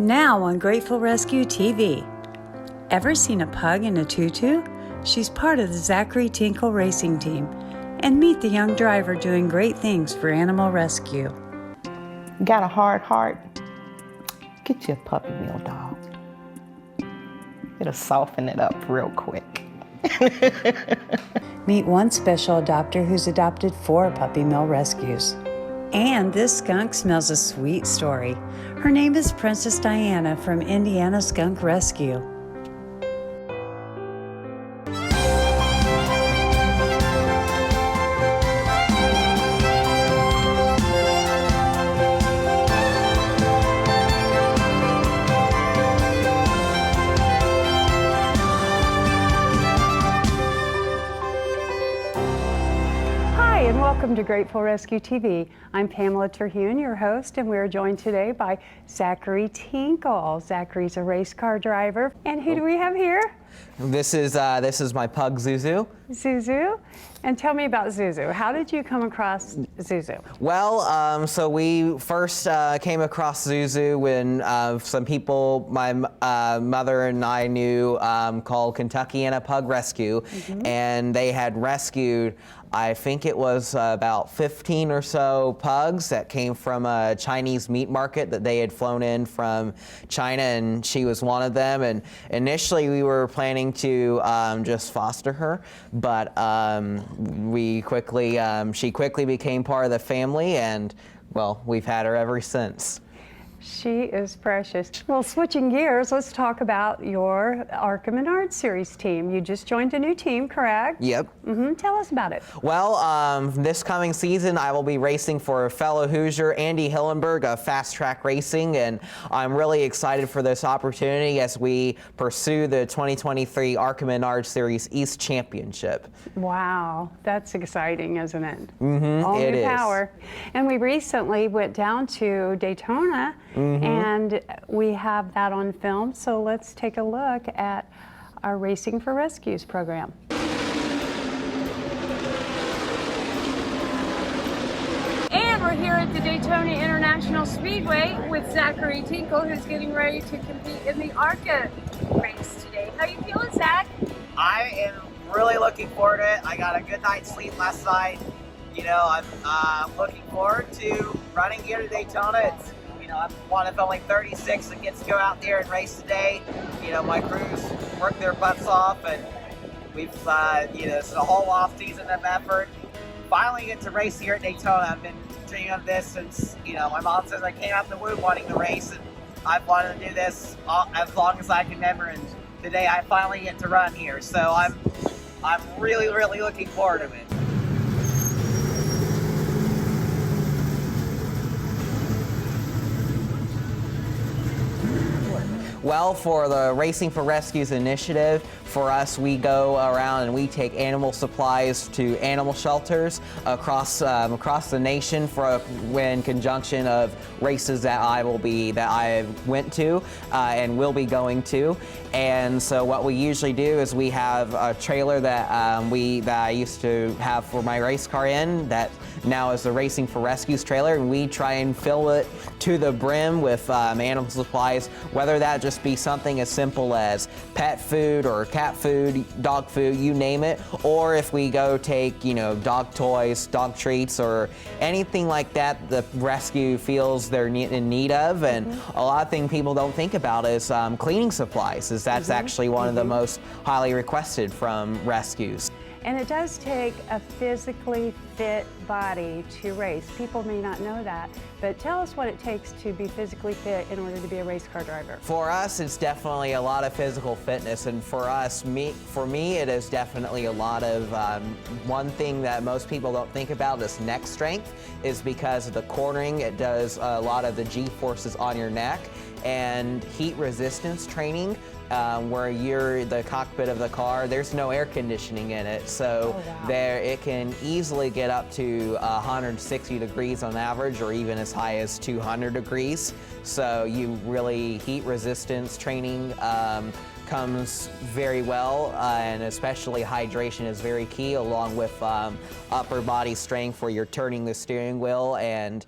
Now on Grateful Rescue TV. Ever seen a pug in a tutu? She's part of the Zachary Tinkle racing team. And meet the young driver doing great things for animal rescue. Got a hard heart? Get you a puppy mill dog. It'll soften it up real quick. Meet one special adopter who's adopted 4 puppy mill rescues. And this skunk smells a sweet story. Her name is Princess Diana from Indiana Skunk Rescue. And welcome to Grateful Rescue TV. I'm Pamela Terhune, your host, and we're joined today by Zachary Tinkle. Zachary's a race car driver. And who do we have here? This is my pug Zuzu. Zuzu. And tell me about Zuzu. How did you come across Zuzu? Well, so we first came across Zuzu when some people my mother and I knew called Kentuckiana Pug Rescue, and they had rescued, I think it was about 15 or so pugs that came from a Chinese meat market that they had flown in from China, and she was one of them. And initially we were planning to just foster her, but she quickly became part of the family, and well, we've had her ever since. She is precious. Well, switching gears, let's talk about your Arca Menard Series team. You just joined a new team, correct? Yep. Tell us about it. Well, this coming season, I will be racing for fellow Hoosier Andy Hillenberg of Fast Track Racing, and I'm really excited for this opportunity as we pursue the 2023 Arca Menard Series East Championship. Wow, that's exciting, isn't it? All new power. And we recently went down to Daytona, and we have that on film, so let's take a look at our Racing for Rescues program. And we're here at the Daytona International Speedway with Zachary Tinkle, who's getting ready to compete in the ARCA race today. How you feeling, Zach? I am really looking forward to it. I got a good night's sleep last night. You know, I'm looking forward to running here to Daytona. I'm one of only 36 that gets to go out there and race today. You know, my crews work their butts off, and we've, it's a whole off season of effort. Finally get to race here at Daytona. I've been dreaming of this since, my mom says I came out the womb wanting to race, and I've wanted to do this as long as I can remember, and today I finally get to run here. So I'm really, really looking forward to it. Well, for the Racing for Rescues initiative, for us, we go around and we take animal supplies to animal shelters across the nation in conjunction of races that I went to and will be going to. And so what we usually do is we have a trailer that I used to have for my race car in that now is the Racing for Rescues trailer, and we try and fill it to the brim with animal supplies, whether that just be something as simple as pet food or cat food, dog food, you name it, or if we go take, dog toys, dog treats, or anything like that the rescue feels they're in need of. And a lot of things people don't think about is cleaning supplies, as that's actually one of the most highly requested from rescues. And it does take a physically fit body to race. People may not know that, but tell us what it takes to be physically fit in order to be a race car driver. For us, it's definitely a lot of physical fitness, and for me, it is definitely a lot of, one thing that most people don't think about is neck strength, is because of the cornering. It does a lot of the G-forces on your neck, and heat resistance training, where you're the cockpit of the car, there's no air conditioning in it, so it can easily get up to 160 degrees on average, or even as high as 200 degrees. So you really heat resistance training comes very well, and especially hydration is very key, along with upper body strength where you're turning the steering wheel, and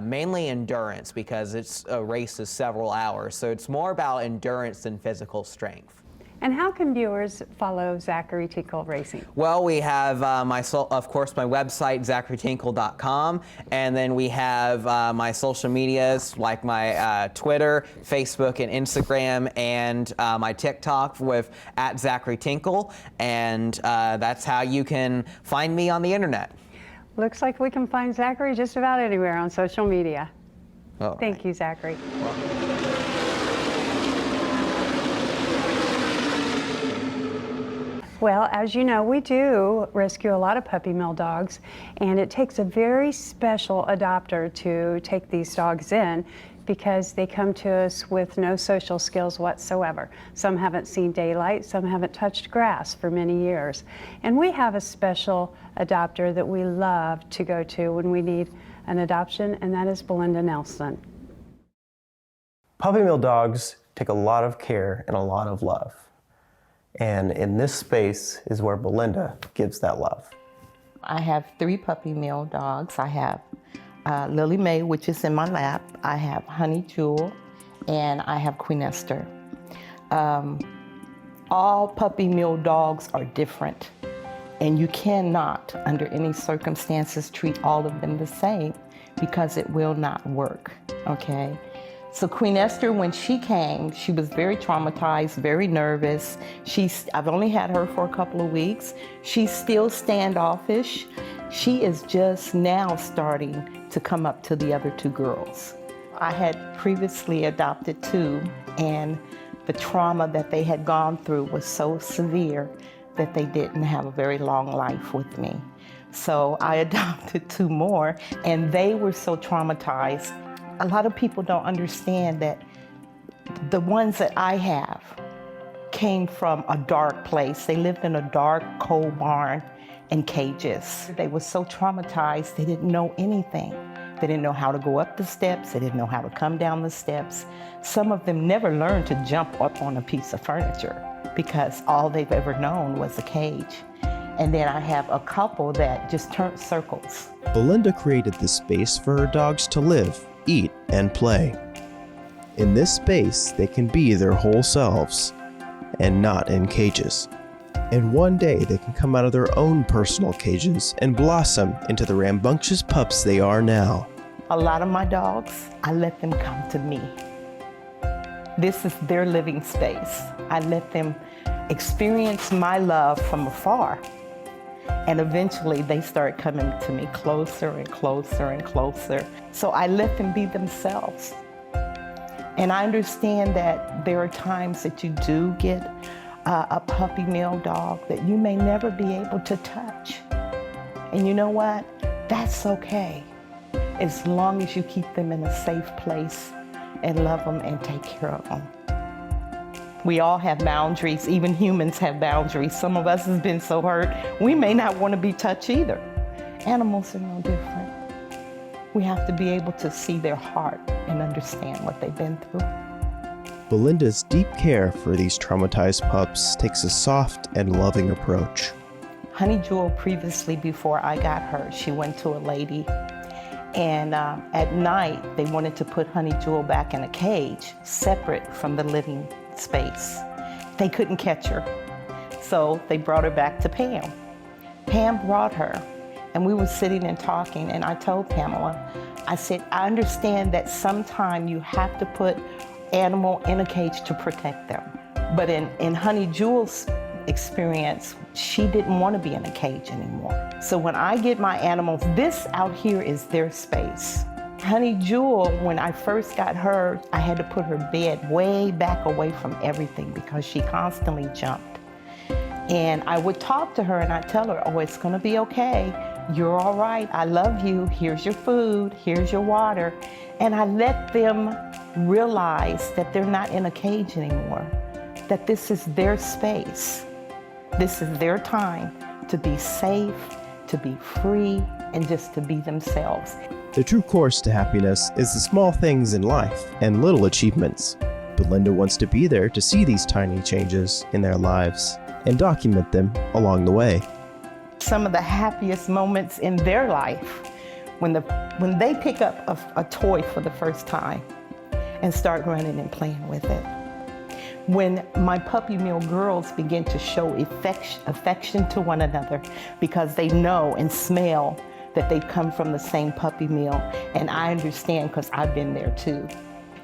mainly endurance, because it's a race is several hours. So it's more about endurance than physical strength. And how can viewers follow Zachary Tinkle Racing? Well, we have of course, my website, zacharytinkle.com, and then we have my social medias like my Twitter, Facebook, and Instagram, and my TikTok with @ZacharyTinkle, and that's how you can find me on the internet. Looks like we can find Zachary just about anywhere on social media. All right. Thank you, Zachary. Well, as you know, we do rescue a lot of puppy mill dogs, and it takes a very special adopter to take these dogs in because they come to us with no social skills whatsoever. Some haven't seen daylight, some haven't touched grass for many years. And we have a special adopter that we love to go to when we need an adoption, and that is Belinda Nelson. Puppy mill dogs take a lot of care and a lot of love. And in this space is where Belinda gives that love. I have 3 puppy mill dogs. I have Lily Mae, which is in my lap. I have Honey Jewel, and I have Queen Esther. All puppy mill dogs are different, and you cannot, under any circumstances, treat all of them the same because it will not work, okay? So Queen Esther, when she came, she was very traumatized, very nervous. I've only had her for a couple of weeks. She's still standoffish. She is just now starting to come up to the other 2 girls. I had previously adopted 2, and the trauma that they had gone through was so severe that they didn't have a very long life with me. So I adopted 2 more, and they were so traumatized. A lot of people don't understand that the ones that I have came from a dark place. They lived in a dark, cold barn in cages. They were so traumatized, they didn't know anything. They didn't know how to go up the steps. They didn't know how to come down the steps. Some of them never learned to jump up on a piece of furniture because all they've ever known was a cage. And then I have a couple that just turned circles. Belinda created this space for her dogs to live, eat, and play. In this space, they can be their whole selves and not in cages. And one day they can come out of their own personal cages and blossom into the rambunctious pups they are now. A lot of my dogs, I let them come to me. This is their living space. I let them experience my love from afar. And eventually they start coming to me closer and closer and closer. So I let them be themselves. And I understand that there are times that you do get a puppy mill dog that you may never be able to touch. And you know what? That's okay, as long as you keep them in a safe place and love them and take care of them. We all have boundaries. Even humans have boundaries. Some of us has been so hurt, we may not want to be touched either. Animals are no different. We have to be able to see their heart and understand what they've been through. Belinda's deep care for these traumatized pups takes a soft and loving approach. Honey Jewel, previously, before I got her, she went to a lady, and at night they wanted to put Honey Jewel back in a cage separate from the living space. They couldn't catch her, so they brought her back to Pam. Pam brought her, and we were sitting and talking, and I told Pamela, I said, I understand that sometime you have to put animal in a cage to protect them. But in Honey Jewel's experience, she didn't want to be in a cage anymore. So when I get my animals, this out here is their space. Honey Jewel, when I first got her, I had to put her bed way back away from everything because she constantly jumped. And I would talk to her and I'd tell her, oh, it's gonna be okay. You're all right, I love you. Here's your food, here's your water. And I let them realize that they're not in a cage anymore, that this is their space. This is their time to be safe, to be free, and just to be themselves. The true course to happiness is the small things in life and little achievements. Belinda wants to be there to see these tiny changes in their lives and document them along the way. Some of the happiest moments in their life when they pick up a toy for the first time and start running and playing with it. When my puppy mill girls begin to show affection to one another because they know and smell that they come from the same puppy mill, and I understand because I've been there too.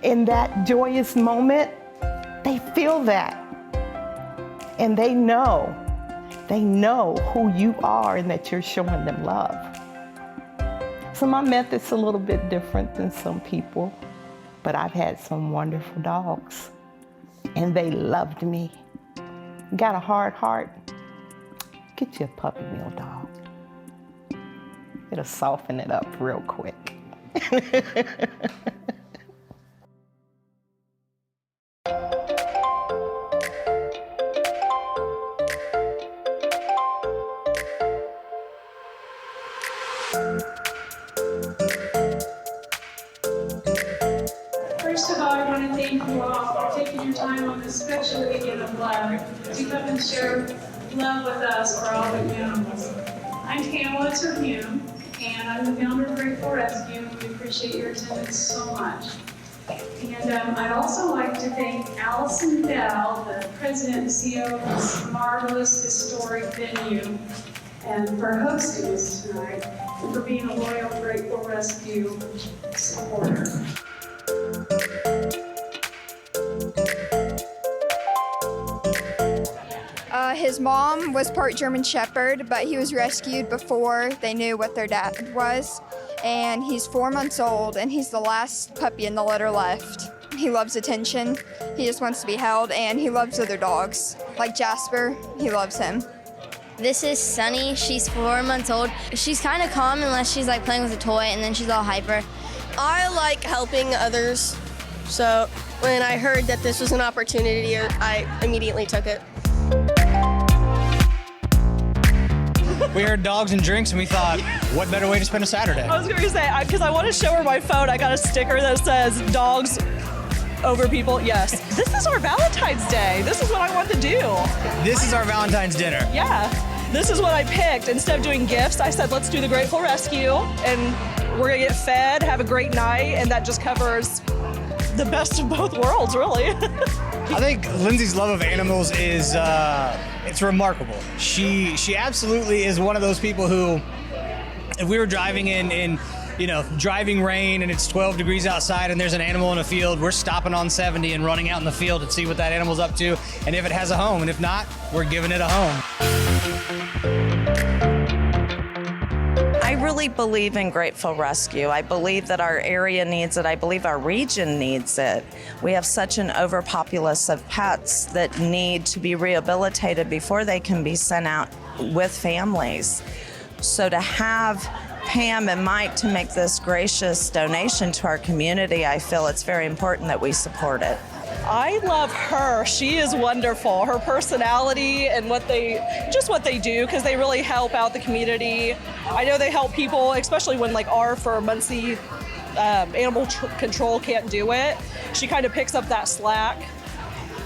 In that joyous moment, they feel that, and they know who you are and that you're showing them love. So my method's a little bit different than some people, but I've had some wonderful dogs, and they loved me. Got a hard heart? Get you a puppy mill dog. It'll soften it up real quick. First of all, I want to thank you all for taking your time on this special weekend of love to come and share love with us for all the animals. I'm Pamela Terhune, and I'm the founder of Grateful Rescue. We appreciate your attendance so much. And I'd also like to thank Allison Bell, the president and CEO of this marvelous historic venue, and for hosting us tonight, and for being a loyal Grateful Rescue supporter. His mom was part German Shepherd, but he was rescued before they knew what their dad was. And he's 4 months old, and he's the last puppy in the litter left. He loves attention, he just wants to be held, and he loves other dogs. Like Jasper, he loves him. This is Sunny. She's 4 months old. She's kind of calm unless she's like playing with a toy, and then she's all hyper. I like helping others, so when I heard that this was an opportunity, I immediately took it. We heard dogs and drinks, and we thought, what better way to spend a Saturday? I was going to say, because I want to show her my phone, I got a sticker that says, dogs over people, yes. This is our Valentine's Day. This is what I want to do. This is our Valentine's dinner. Yeah, this is what I picked. Instead of doing gifts, I said, let's do the Grateful Rescue, and we're going to get fed, have a great night, and that just covers the best of both worlds, really. I think Lindsay's love of animals is, it's remarkable. She absolutely is one of those people who, if we were driving in driving rain and it's 12 degrees outside and there's an animal in a field, we're stopping on 70 and running out in the field to see what that animal's up to and if it has a home, and if not, we're giving it a home. I really believe in Grateful Rescue. I believe that our area needs it. I believe our region needs it. We have such an overpopulace of pets that need to be rehabilitated before they can be sent out with families. So to have Pam and Mike to make this gracious donation to our community, I feel it's very important that we support it. I love her. She is wonderful. Her personality and what they do, because they really help out the community. I know they help people, especially when like our for Muncie animal control can't do it. She kind of picks up that slack.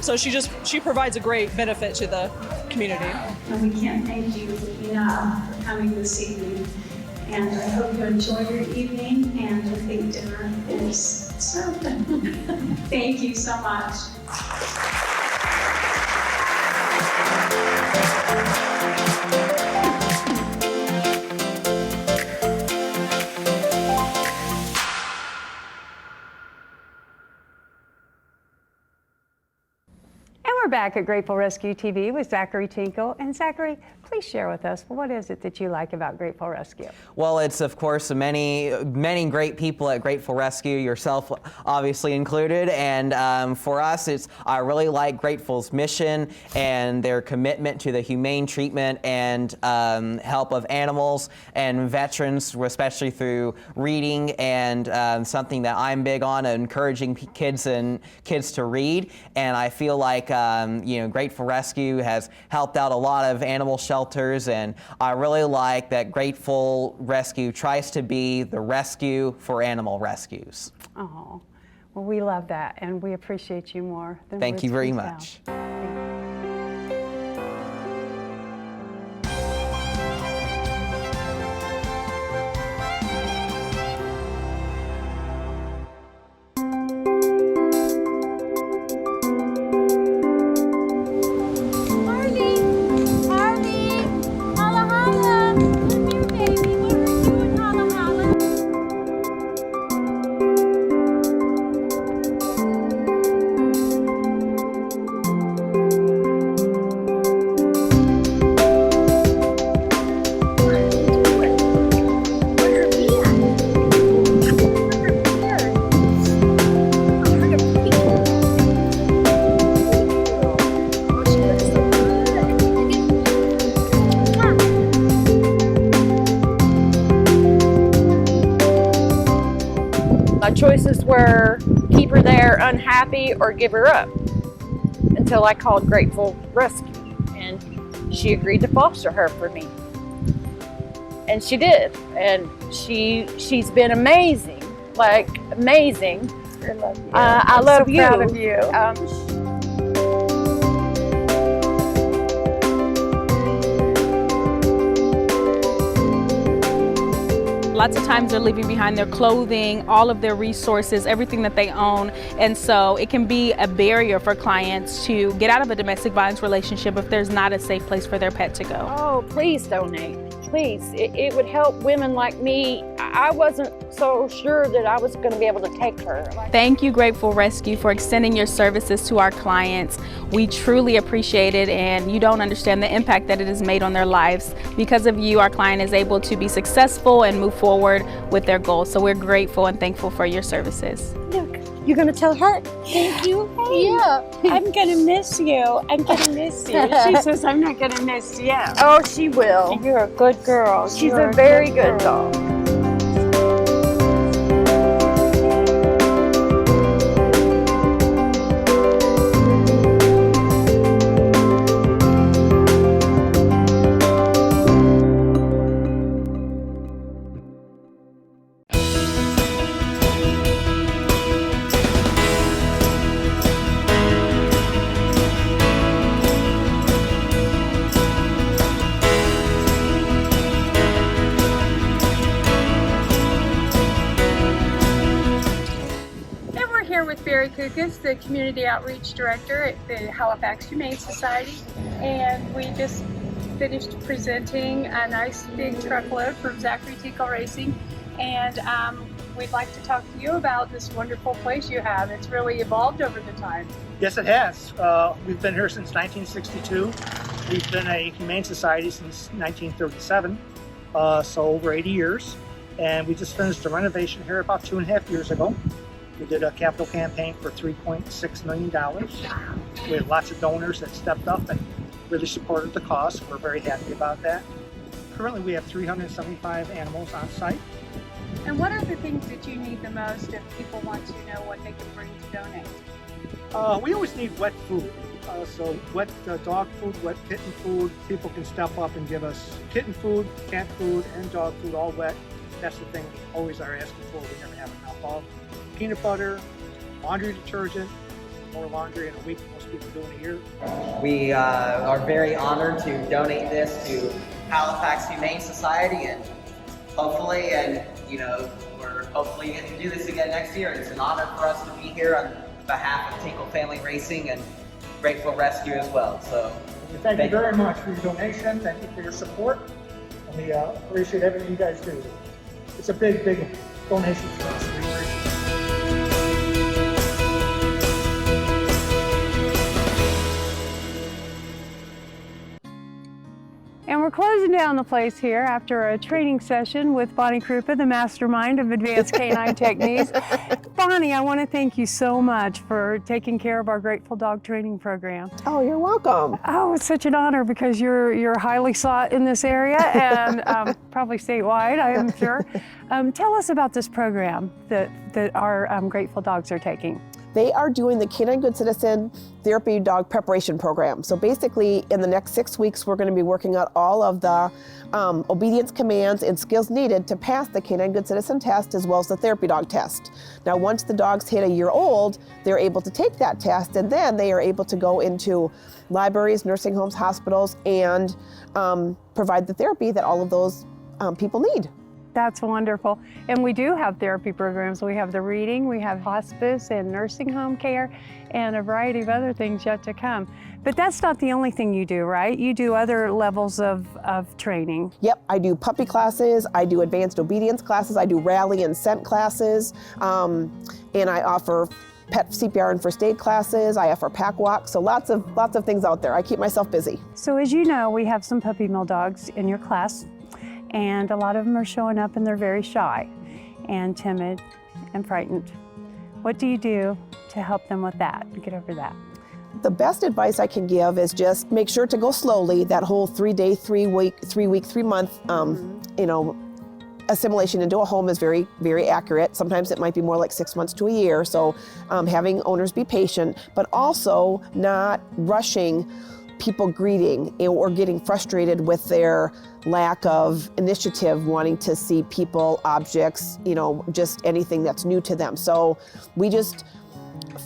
So she provides a great benefit to the community. And we can't thank you enough for coming this evening. And I hope you enjoy your evening, and I think dinner is served. Thank you so much. We're back at Grateful Rescue TV with Zachary Tinkle. And Zachary, please share with us, what is it that you like about Grateful Rescue? Well, it's of course many great people at Grateful Rescue, yourself obviously included. And for us, I really like Grateful's mission and their commitment to the humane treatment and help of animals and veterans, especially through reading and something that I'm big on, encouraging kids to read. And I feel like Grateful Rescue has helped out a lot of animal shelters, and I really like that Grateful Rescue tries to be the rescue for animal rescues. Oh, Well, we love that, and we appreciate you more than Thank words you very can much. tell. My choices were keep her there unhappy or give her up until I called Grateful Rescue, and she agreed to foster her for me. And she did, and she's been amazing, like amazing. I love you. I love so you. Proud of you. Lots of times they're leaving behind their clothing, all of their resources, everything that they own. And so it can be a barrier for clients to get out of a domestic violence relationship if there's not a safe place for their pet to go. Oh, please donate. Please. It would help women like me. I wasn't so sure that I was going to be able to take her. Thank you, Grateful Rescue, for extending your services to our clients. We truly appreciate it, and you don't understand the impact that it has made on their lives. Because of you, our client is able to be successful and move forward with their goals. So we're grateful and thankful for your services. Look, you're going to tell her? Thank you? Yeah. I'm going to miss you. I'm going to miss you. She says I'm not going to miss you. Oh, she will. You're a good girl. She's a very good dog. The Community Outreach Director at the Halifax Humane Society, and we just finished presenting a nice big truckload from Zachary Tinkle Racing, and we'd like to talk to you about this wonderful place you have. It's really evolved over the time. Yes, it has. We've been here since 1962. We've been a Humane Society since 1937, so over 80 years, and we just finished a renovation here about 2.5 years ago. We did a capital campaign for $3.6 million. We had lots of donors that stepped up and really supported the cause. We're very happy about that. Currently, we have 375 animals on site. And what are the things that you need the most if people want to know what they can bring to donate? We always need wet food. So wet dog food, wet kitten food. People can step up and give us kitten food, cat food, and dog food, all wet. That's the thing we always are asking for. We never have enough of. Peanut butter, laundry detergent, more laundry in a week than most people do in a year. We are very honored to donate this to Halifax Humane Society, and hopefully, we're hopefully getting to do this again next year. It's an honor for us to be here on behalf of Tinkle Family Racing and Grateful Rescue as well. So thank you very much for your donation. Thank you for your support. And we appreciate everything you guys do. It's a big, big donation for us. We appreciate it. And we're closing down the place here after a training session with Bonnie Krupa, the mastermind of Advanced Canine Techniques. Bonnie, I want to thank you so much for taking care of our Grateful Dog Training Program. Oh, you're welcome. Oh, it's such an honor because you're highly sought in this area and probably statewide, I am sure. Tell us about this program that our Grateful Dogs are taking. They are doing the Canine Good Citizen Therapy Dog Preparation Program. So basically, in the next 6 weeks, we're going to be working out all of the obedience commands and skills needed to pass the Canine Good Citizen test as well as the therapy dog test. Now, once the dogs hit a year old, they're able to take that test, and then they are able to go into libraries, nursing homes, hospitals, and provide the therapy that all of those people need. That's wonderful. And we do have therapy programs. We have the reading, we have hospice and nursing home care, and a variety of other things yet to come. But that's not the only thing you do, right? You do other levels of training. Yep, I do puppy classes, I do advanced obedience classes, I do rally and scent classes, and I offer pet CPR and first aid classes, I offer pack walks, so lots of things out there. I keep myself busy. So as you know, we have some puppy mill dogs in your class, and a lot of them are showing up and they're very shy and timid and frightened. What do you do to help them with that, to get over that? The best advice I can give is just make sure to go slowly. That whole 3 day, 3 week, 3 month, assimilation into a home is very, very accurate. Sometimes it might be more like 6 months to a year. So having owners be patient, but also not rushing people greeting or getting frustrated with their lack of initiative, wanting to see people, objects, just anything that's new to them. So we just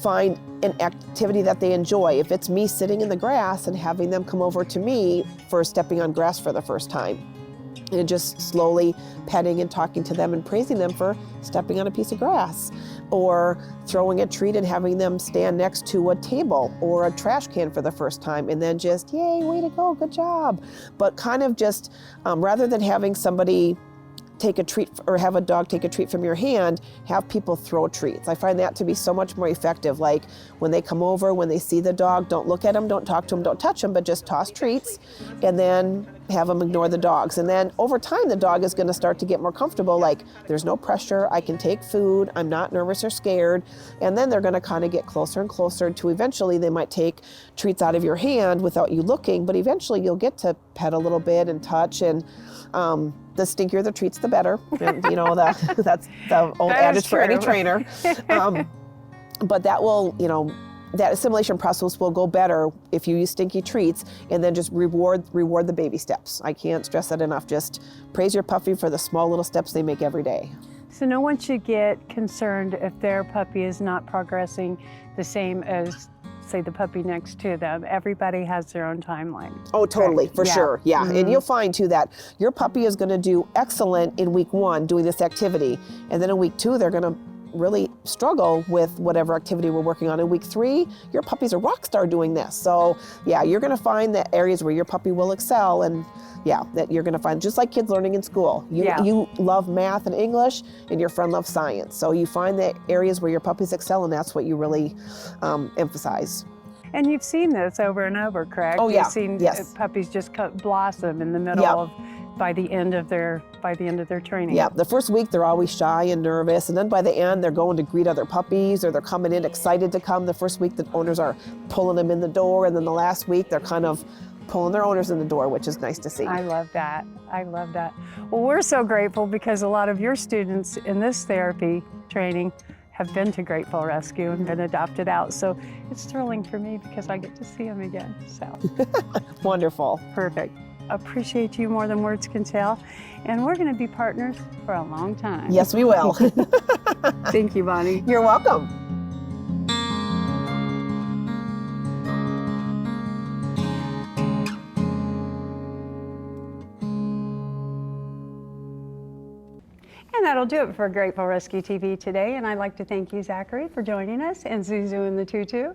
find an activity that they enjoy. If it's me sitting in the grass and having them come over to me for stepping on grass for the first time, and just slowly petting and talking to them and praising them for stepping on a piece of grass, or throwing a treat and having them stand next to a table or a trash can for the first time, and then just, yay, way to go, good job. But kind of just, rather than having somebody take a treat or have a dog take a treat from your hand, have people throw treats. I find that to be so much more effective. Like when they come over, when they see the dog, don't look at them, don't talk to them, don't touch them, but just toss treats and then have them ignore the dogs. And then over time, the dog is going to start to get more comfortable. Like there's no pressure, I can take food, I'm not nervous or scared. And then they're going to kind of get closer and closer to eventually they might take treats out of your hand without you looking, but eventually you'll get to pet a little bit and touch, and the stinkier the treats, the better. And, that's the old adage for any trainer. But that will, that assimilation process will go better if you use stinky treats and then just reward the baby steps. I can't stress that enough. Just praise your puppy for the small little steps they make every day. So no one should get concerned if their puppy is not progressing the same as, say, the puppy next to them. Everybody has their own timeline. Oh, totally, right? for sure, yeah. Mm-hmm. And you'll find too that your puppy is gonna do excellent in week 1 doing this activity. And then in week 2, they're gonna really struggle with whatever activity we're working on. In week 3, your puppy's a rock star doing this. So yeah, you're gonna find the areas where your puppy will excel, and yeah, that you're gonna find, just like kids learning in school. You love math and English, and your friend loves science. So you find the areas where your puppies excel, and that's what you really emphasize. And you've seen this over and over, correct? Oh yeah, You've seen yes. Puppies just blossom in the middle of, by the end of their training. Yeah, the first week they're always shy and nervous, and then by the end they're going to greet other puppies, or they're coming in excited to come. The first week the owners are pulling them in the door, and then the last week they're kind of pulling their owners in the door, which is nice to see. I love that. I love that. Well, we're so grateful because a lot of your students in this therapy training have been to Grateful Rescue and been adopted out. So it's thrilling for me because I get to see them again. So wonderful. Perfect. Appreciate you more than words can tell. And we're going to be partners for a long time. Yes, we will. Thank you, Bonnie. You're welcome. And that'll do it for Grateful Rescue TV today. And I'd like to thank you, Zachary, for joining us, and Zuzu and the Tutu.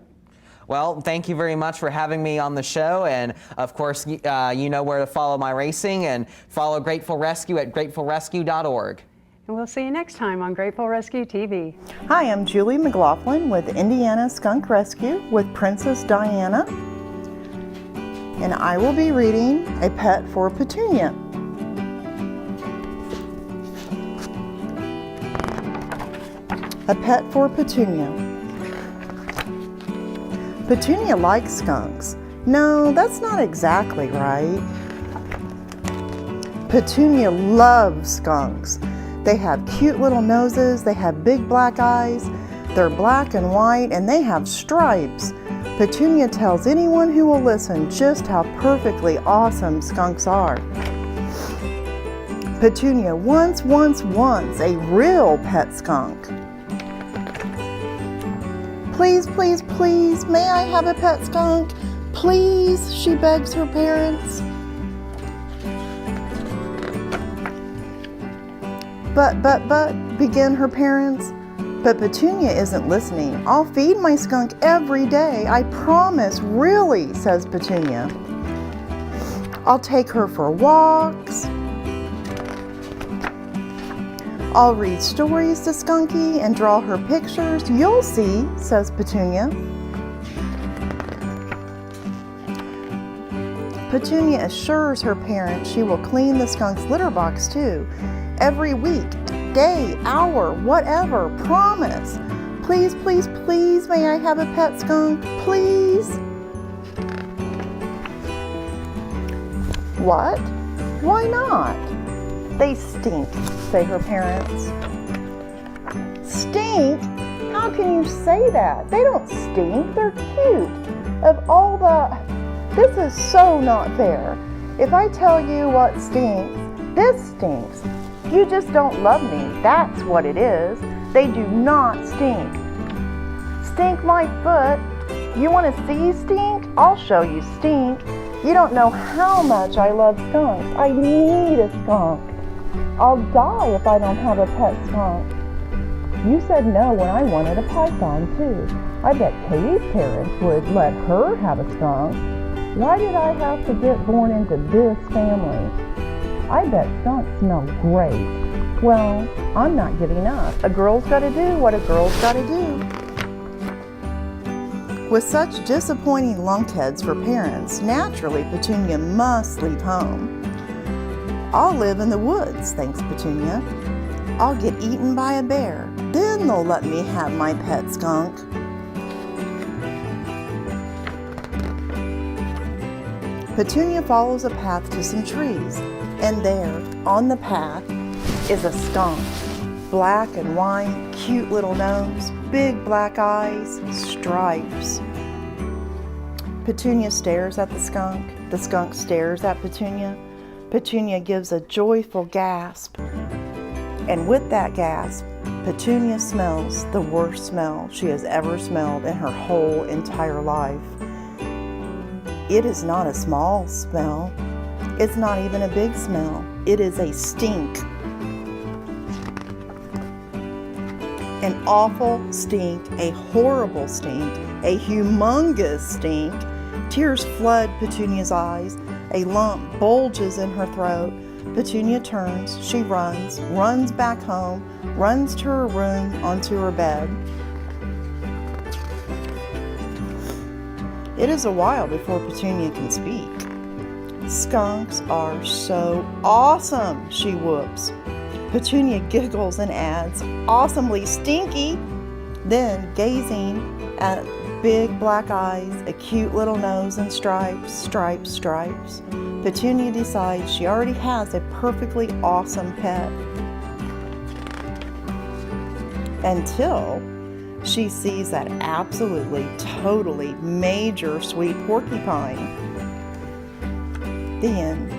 Well, thank you very much for having me on the show. And of course, you know where to follow my racing, and follow Grateful Rescue at gratefulrescue.org. And we'll see you next time on Grateful Rescue TV. Hi, I'm Julie McLaughlin with Indiana Skunk Rescue with Princess Diana. And I will be reading A Pet for Petunia. A Pet for Petunia. Petunia likes skunks. No, that's not exactly right. Petunia loves skunks. They have cute little noses, they have big black eyes, They're black and white and they have stripes. Petunia tells anyone who will listen just how perfectly awesome skunks are. Petunia wants a real pet skunk. Please, please, please, may I have a pet skunk? Please, she begs her parents. But, begin her parents. But Petunia isn't listening. I'll feed my skunk every day, I promise, really, says Petunia. I'll take her for walks. I'll read stories to Skunky and draw her pictures. You'll see, says Petunia. Petunia assures her parents she will clean the skunk's litter box too. Every week, day, hour, whatever, promise. Please, please, please, may I have a pet skunk, please? What? Why not? They stink, say her parents. Stink? How can you say that? They don't stink, they're cute. Of all the... This is so not fair. If I tell you what stinks, this stinks. You just don't love me, that's what it is. They do not stink. Stink my foot. You want to see stink? I'll show you stink. You don't know how much I love skunks. I need a skunk. I'll die if I don't have a pet skunk. You said no when I wanted a python too. I bet Katie's parents would let her have a skunk. Why did I have to get born into this family? I bet skunks smell great. Well, I'm not giving up. A girl's gotta do what a girl's gotta do. With such disappointing lunkheads for parents, naturally Petunia must leave home. I'll live in the woods, thanks Petunia. I'll get eaten by a bear. Then they'll let me have my pet skunk. Petunia follows a path to some trees, and there, on the path, is a skunk. Black and white, cute little nose, big black eyes, stripes. Petunia stares at the skunk stares at Petunia. Petunia gives a joyful gasp, and with that gasp, Petunia smells the worst smell she has ever smelled in her whole entire life. It is not a small smell. It's not even a big smell. It is a stink. An awful stink, a horrible stink, a humongous stink. Tears flood Petunia's eyes. A lump bulges in her throat. Petunia turns, she runs back home, runs to her room, onto her bed. It is a while before Petunia can speak. Skunks are so awesome, she whoops. Petunia giggles and adds, awesomely stinky. Then, gazing at big black eyes, a cute little nose and stripes, Petunia decides she already has a perfectly awesome pet. Until she sees that absolutely, totally major sweet porcupine. The end.